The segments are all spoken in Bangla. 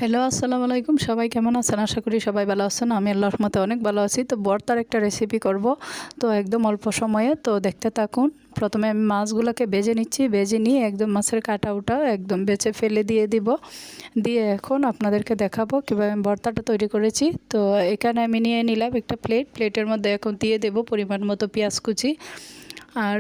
হ্যালো, আসসালামু আলাইকুম। সবাই কেমন আছেন? আশা করি সবাই ভালো আছেন। আমি আল্লাহর রহমতে অনেক ভালো আছি। তো ভর্তার একটা রেসিপি করব, তো একদম অল্প সময়ে, তো দেখতে থাকুন। প্রথমে আমি মাছগুলোকে ভেজে নিচ্ছি। ভেজে নিয়ে একদম মাছের কাঁটা উঠা একদম বেছে ফেলে দিয়ে দিব। দিয়ে এখন আপনাদেরকে দেখাবো কীভাবে আমি ভর্তাটা তৈরি করেছি। তো এখানে আমি নিয়ে নিলাম একটা প্লেটের মধ্যে এখন দিয়ে দেব পরিমাণ মতো পেঁয়াজ কুচি। আর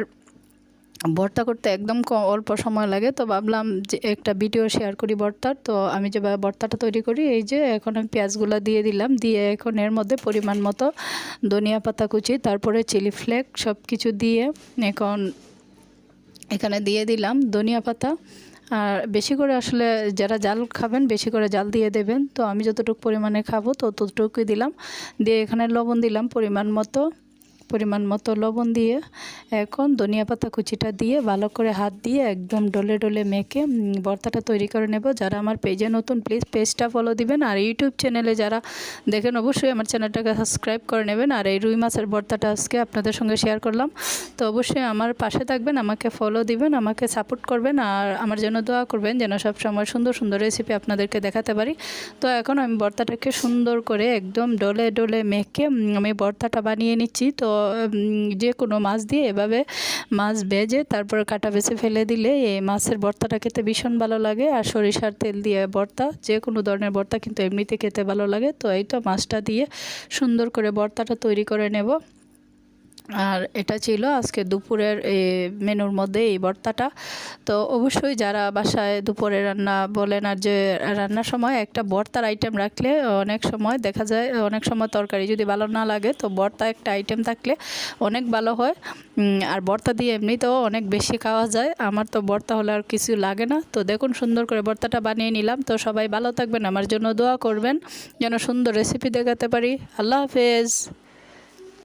ভর্তা করতে একদম অল্প সময় লাগে, তো ভাবলাম যে একটা ভিডিও শেয়ার করি ভর্তার। তো আমি যেভাবে ভর্তাটা তৈরি করি, এই যে এখন আমি পেঁয়াজগুলো দিয়ে দিলাম। দিয়ে এখন এর মধ্যে পরিমাণ মতো ধনিয়া পাতা কুচি, তারপরে চিলি ফ্লেক্স সব কিছু দিয়ে এখন এখানে দিয়ে দিলাম ধনিয়া পাতা। আর বেশি করে আসলে যারা জাল খাবেন বেশি করে জাল দিয়ে দেবেন। তো আমি যতটুকু পরিমাণে খাবো তো ততটুকুই দিলাম। দিয়ে এখানে লবণ দিলাম পরিমাণ মতো লবণ দিয়ে এখন ধনিয়া পাতা কুচিটা দিয়ে ভালো করে হাত দিয়ে একদম ডলে ডলে মেখে ভর্তাটা তৈরি করে নেব। যারা আমার পেজে নতুন, প্লিজ পেজটা ফলো দিবেন। আর ইউটিউব চ্যানেলে যারা দেখেন অবশ্যই আমার চ্যানেলটাকে সাবস্ক্রাইব করে নেবেন। আর এই রুই মাছের ভর্তাটা আজকে আপনাদের সঙ্গে শেয়ার করলাম। তো অবশ্যই আমার পাশে থাকবেন, আমাকে ফলো দিবেন, আমাকে সাপোর্ট করবেন, আর আমার জন্য দোয়া করবেন যেন সব সময় সুন্দর সুন্দর রেসিপি আপনাদেরকে দেখাতে পারি। তো এখন আমি ভর্তাটাকে সুন্দর করে একদম ডলে ডলে মেখে আমি ভর্তাটা বানিয়ে নিচ্ছি। তো যে কোনো মাছ দিয়ে এভাবে মাছ ভেজে তারপর কাটা বেছে ফেলে দিলে এই মাছের ভর্তাটা খেতে ভীষণ ভালো লাগে। আর সরিষার তেল দিয়ে ভর্তা, যে কোনো ধরনের ভর্তা কিন্তু এমনিতে খেতে ভালো লাগে। তো এই তো মাছটা দিয়ে সুন্দর করে ভর্তাটা তৈরি করে নেব। আর এটা ছিল আজকে দুপুরের মেনুর মধ্যে এই ভর্তাটা। তো অবশ্যই যারা বাসায় দুপুরে রান্না বলেন আর যে রান্নার সময় একটা ভর্তার আইটেম রাখলে অনেক সময় দেখা যায়, অনেক সময় তরকারি যদি ভালো না লাগে তো ভর্তা একটা আইটেম থাকলে অনেক ভালো হয়। আর ভর্তা দিয়ে এমনিতেও অনেক বেশি খাওয়া যায়। আমার তো ভর্তা হলে আর কিছু লাগে না। তো দেখুন সুন্দর করে ভর্তাটা বানিয়ে নিলাম। তো সবাই ভালো থাকবেন, আমার জন্য দোয়া করবেন যেন সুন্দর রেসিপি দেখাতে পারি। আল্লাহ হাফেজ।